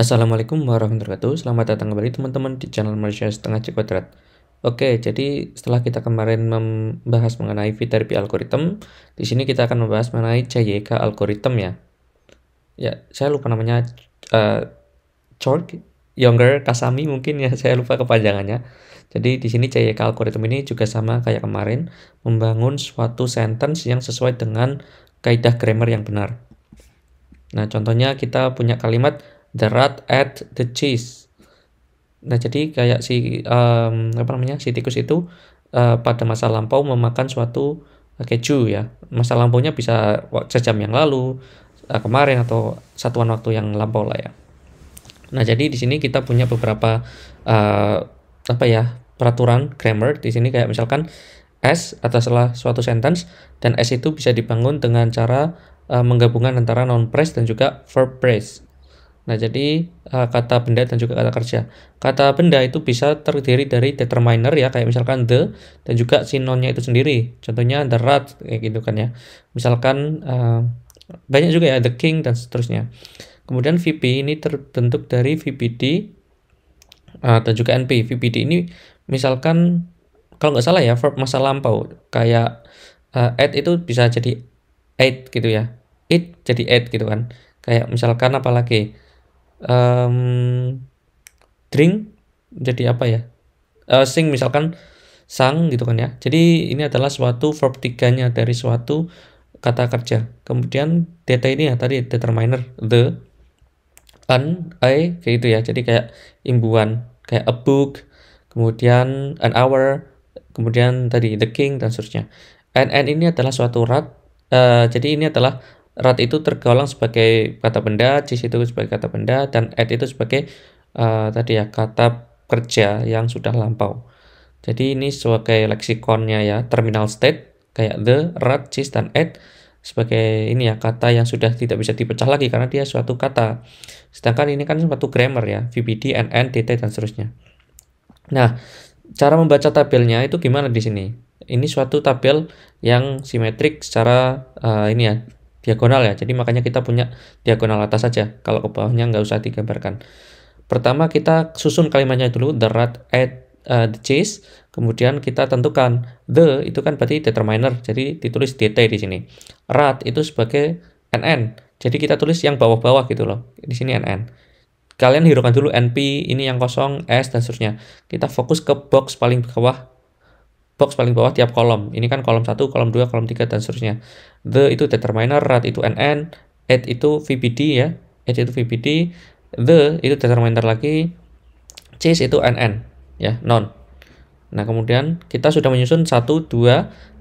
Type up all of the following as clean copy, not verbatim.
Assalamualaikum warahmatullahi wabarakatuh. Selamat datang kembali teman-teman di channel Malaysia Setengah C Kuadrat. Oke, jadi setelah kita kemarin membahas mengenai V-therapy algorithm, di sini kita akan membahas mengenai CYK algorithm ya. Ya, saya lupa namanya, Chork, Younger, Kasami mungkin ya, saya lupa kepanjangannya. Jadi di sini CYK algorithm ini juga sama kayak kemarin, membangun suatu sentence yang sesuai dengan kaidah grammar yang benar. Nah, contohnya kita punya kalimat the rat ate the cheese. Nah, jadi kayak si tikus itu pada masa lampau memakan suatu keju ya. Masa lampaunya bisa sejam yang lalu, kemarin atau satuan waktu yang lampau lah ya. Nah, jadi di sini kita punya beberapa peraturan grammar di sini kayak misalkan S adalah suatu sentence dan S itu bisa dibangun dengan cara menggabungkan antara noun phrase dan juga verb phrase. Nah, jadi kata benda dan juga kata kerja. Kata benda itu bisa terdiri dari determiner ya, kayak misalkan the, dan juga si noun-nya itu sendiri. Contohnya the rat, kayak gitu kan ya. Misalkan banyak juga ya, the king, dan seterusnya. Kemudian VP ini terbentuk dari VPD dan juga NP. VPD ini misalkan, kalau nggak salah ya, verb masa lampau. Kayak ate itu bisa jadi ate gitu ya. Eat jadi ate gitu kan. Kayak misalkan apa lagi? Drink jadi apa ya, sing misalkan sang gitu kan ya. Jadi ini adalah suatu verb 3-nya dari suatu kata kerja. Kemudian DT ini ya tadi determiner the, an, kayak gitu ya. Jadi kayak imbuhan, kayak a book, kemudian an hour, kemudian tadi the king dan seterusnya. And ini adalah suatu rat. Jadi ini adalah rat itu tergolong sebagai kata benda, cheese itu sebagai kata benda, dan at itu sebagai tadi ya kata kerja yang sudah lampau. Jadi ini sebagai leksikonnya ya, terminal state kayak the, rat, cheese, dan at sebagai ini ya kata yang sudah tidak bisa dipecah lagi karena dia suatu kata. Sedangkan ini kan suatu grammar ya, VPD, NN, DT, dan seterusnya. Nah, cara membaca tabelnya itu gimana di sini? Ini suatu tabel yang simetrik secara ini ya, diagonal ya. Jadi makanya kita punya diagonal atas saja. Kalau ke bawahnya nggak usah digambarkan. Pertama kita susun kalimatnya dulu, the rat ate the cheese. Kemudian kita tentukan the itu kan berarti determiner. Jadi ditulis DT di sini. Rat itu sebagai NN. Jadi kita tulis yang bawah-bawah gitu loh. Di sini NN. Kalian hiraukan dulu NP, ini yang kosong, S, dan seterusnya. Kita fokus ke box paling bawah. Box paling bawah tiap kolom. Ini kan kolom 1, kolom 2, kolom 3, dan seterusnya. The itu determiner, rat itu NN, at itu VPD ya. At itu VPD, the itu determiner lagi, cheese itu NN ya, non. Nah, kemudian kita sudah menyusun 1, 2,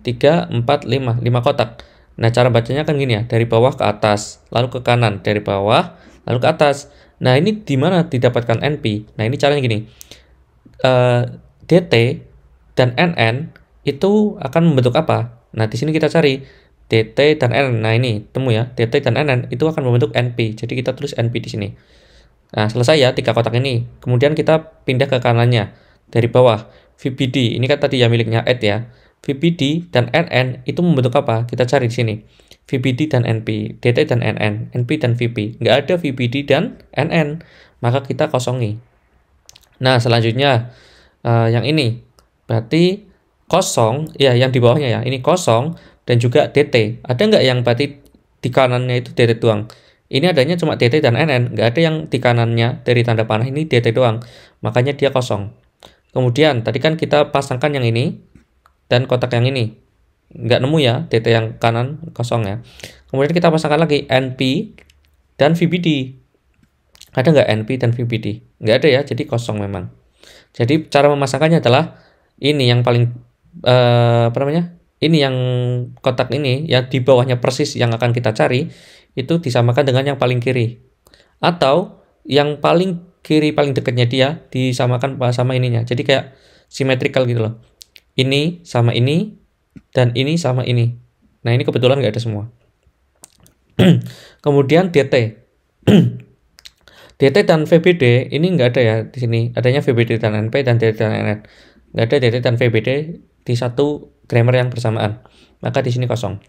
3, 4, 5 kotak. Nah, cara bacanya kan gini ya, dari bawah ke atas, lalu ke kanan, dari bawah, lalu ke atas. Nah, ini di mana didapatkan NP? Nah, ini caranya gini. DT dan NN itu akan membentuk apa? Nah, di sini kita cari DT dan NN. Nah, ini temu ya, DT dan NN itu akan membentuk NP. Jadi kita tulis NP di sini. Nah, selesai ya 3 kotak ini. Kemudian kita pindah ke kanannya. Dari bawah, VPD. Ini kan tadi ya miliknya add ya. VPD dan NN itu membentuk apa? Kita cari di sini. VPD dan NP, DT dan NN, NP dan VP. Nggak ada VPD dan NN. Maka kita kosongi. Nah, selanjutnya yang ini. Berarti kosong, ya yang di bawahnya ya. Ini kosong dan juga DT. Ada nggak yang berarti di kanannya itu DT doang? Ini adanya cuma DT dan NN. Nggak ada yang di kanannya dari tanda panah ini DT doang. Makanya dia kosong. Kemudian tadi kan kita pasangkan yang ini dan kotak yang ini. Nggak nemu ya, DT yang kanan kosong ya. Kemudian kita pasangkan lagi NP dan VPD. Ada nggak NP dan VPD? Nggak ada ya, jadi kosong memang. Jadi cara memasangkannya adalah ini yang paling ini yang kotak ini yang di bawahnya persis yang akan kita cari itu disamakan dengan yang paling kiri. Atau yang paling kiri paling dekatnya dia disamakan sama ininya. Jadi kayak symmetrical gitu loh. Ini sama ini dan ini sama ini. Nah, ini kebetulan nggak ada semua. Kemudian DT. DT dan VBD ini nggak ada ya di sini. Adanya VBD dan NP dan DT dan NN. Nggak ada DT dan VBD di satu grammar yang bersamaan. Maka di sini kosong.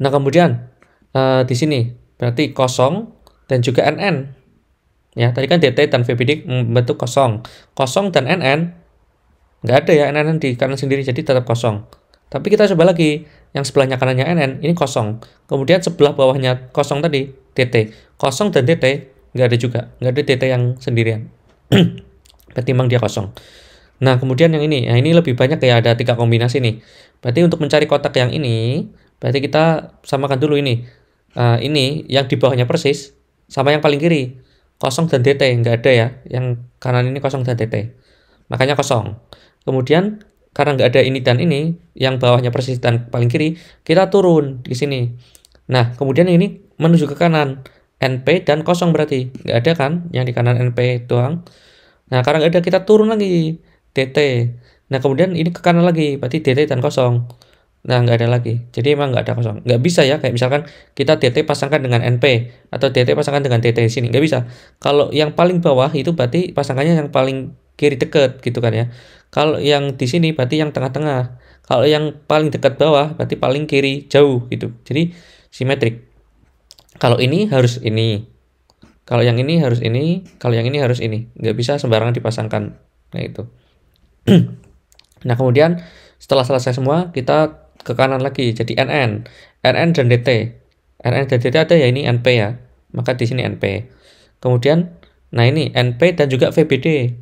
Nah, kemudian di sini berarti kosong dan juga NN. Ya, tadi kan DT dan VBD membentuk kosong. Kosong dan NN nggak ada ya NN di kanan sendiri, jadi tetap kosong. Tapi kita coba lagi, yang sebelahnya kanannya NN, ini kosong. Kemudian sebelah bawahnya kosong tadi, DT. Kosong dan DT nggak ada juga, nggak ada DT yang sendirian. Ketimbang dia kosong. Nah, kemudian yang ini, nah ini lebih banyak ya, ada 3 kombinasi nih. Berarti untuk mencari kotak yang ini, berarti kita samakan dulu ini. Ini yang di bawahnya persis, sama yang paling kiri. Kosong dan DT, nggak ada ya. Yang kanan ini kosong dan DT. Makanya kosong. Kemudian, karena nggak ada ini dan ini, yang bawahnya persis dan paling kiri, kita turun di sini. Nah, kemudian ini menuju ke kanan. NP dan kosong berarti. Nggak ada kan, yang di kanan NP doang. Nah, karena nggak ada, kita turun lagi. DT. Nah, kemudian ini ke kanan lagi, berarti DT dan kosong. Nah, nggak ada lagi. Jadi emang nggak ada kosong. Nggak bisa ya, kayak misalkan kita DT pasangkan dengan NP, atau DT pasangkan dengan DT di sini. Nggak bisa. Kalau yang paling bawah itu berarti pasangkannya yang paling kiri deket gitu kan ya. Kalau yang di sini berarti yang tengah-tengah. Kalau yang paling dekat bawah berarti paling kiri jauh gitu. Jadi simetrik. Kalau ini harus ini. Kalau yang ini harus ini. Kalau yang ini harus ini. Nggak bisa sembarangan dipasangkan. Nah, itu. Nah, kemudian setelah selesai semua, kita ke kanan lagi jadi NN dan DT. NN dan DT ada ya, ini NP ya. Maka di sini NP. Kemudian nah ini NP dan juga VBD.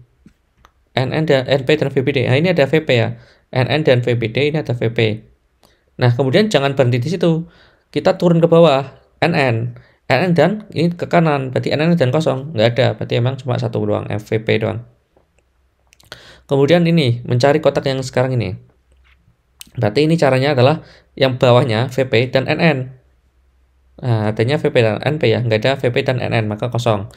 NN dan NP dan VBD. Nah, ini ada VP ya. NN dan VBD, ini ada VP. Nah, kemudian jangan berhenti di situ. Kita turun ke bawah. NN dan ini ke kanan, berarti NN dan kosong. Nggak ada, berarti emang cuma satu doang, VP doang. Kemudian ini, mencari kotak yang sekarang ini. Berarti ini caranya adalah yang bawahnya VP dan NN. Nah, artinya VP dan NP ya, nggak ada VP dan NN, maka kosong.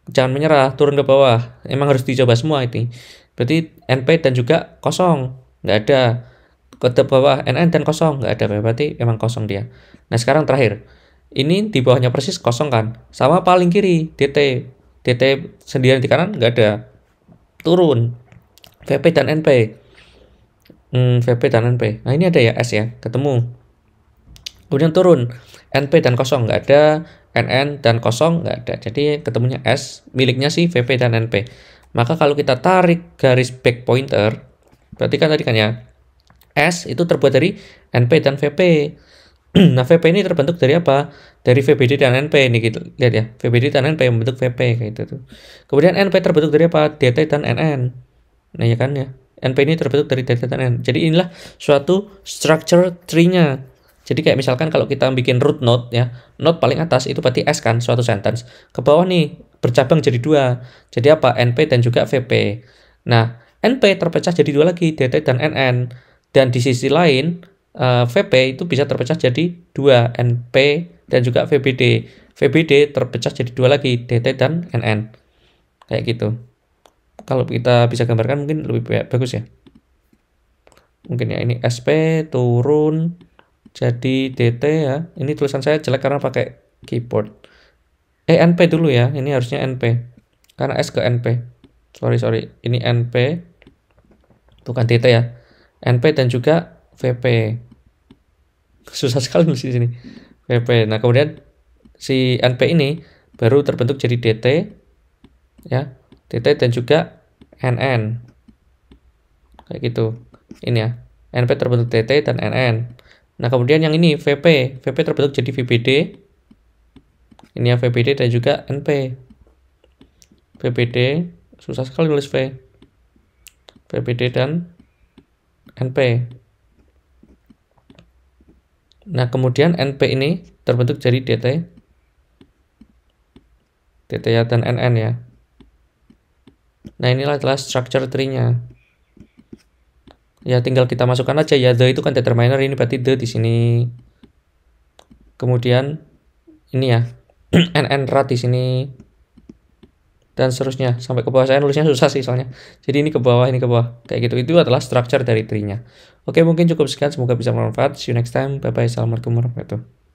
Jangan menyerah, turun ke bawah. Emang harus dicoba semua ini. Berarti NP dan juga kosong, nggak ada. Ke bawah NN dan kosong, nggak ada. Berarti emang kosong dia. Nah, sekarang terakhir. Ini di bawahnya persis kosong kan. Sama paling kiri, DT. DT sendirian di kanan, nggak ada. Turun. VP dan NP. VP dan NP. Nah, ini ada ya S ya, ketemu. Kemudian turun. NP dan kosong nggak ada, NN dan kosong nggak ada. Jadi ketemunya S, miliknya si VP dan NP. Maka kalau kita tarik garis back pointer, berarti kan tadi kan ya, S itu terbuat dari NP dan VP. Nah, VP ini terbentuk dari apa? Dari VBD dan NP. Ini gitu. Lihat ya, VBD dan NP membentuk VP kayak gitu tuh. Kemudian NP terbentuk dari apa? DT dan NN. Nah, ya kan ya. NP ini terbentuk dari DT dan NN. Jadi inilah suatu structure tree-nya. Jadi kayak misalkan kalau kita bikin root node ya, node paling atas itu berarti S kan, suatu sentence. Ke bawah nih bercabang jadi 2. Jadi apa? NP dan juga VP. Nah, NP terpecah jadi 2 lagi, DT dan NN. Dan di sisi lain, VP itu bisa terpecah jadi 2, NP dan juga VBD. VBD terpecah jadi 2 lagi, DT dan NN. Kayak gitu. Kalau kita bisa gambarkan mungkin lebih bagus ya. Mungkin ya, ini SP turun jadi DT ya. Ini tulisan saya jelek karena pakai keyboard. NP dulu ya. Ini harusnya NP. Karena S ke NP. Sorry. Ini NP. Bukan DT ya. NP dan juga VP. Susah sekali nulis di sini. VP. Nah, kemudian si NP ini baru terbentuk jadi DT ya. DT dan juga NN. Kayak gitu. Ini ya. NP terbentuk DT dan NN. Nah, kemudian yang ini VP. VP terbentuk jadi VBD. Ini ya VBD dan juga NP. VBD. Susah sekali nulis V. VBD dan NP. Nah, kemudian NP ini terbentuk jadi DT. DT ya dan NN ya. Nah, inilah adalah structure tree-nya. Ya, tinggal kita masukkan aja ya. The itu kan determiner, ini berarti the di sini. Kemudian ini ya. NN rat di sini. Dan seterusnya sampai ke bawah. Saya nulisnya susah sih soalnya. Jadi ini ke bawah, ini ke bawah. Kayak gitu. Itu adalah structure dari tree-nya. Oke, mungkin cukup sekian. Semoga bisa bermanfaat. See you next time. Bye bye. Assalamualaikum warahmatullahi wabarakatuh.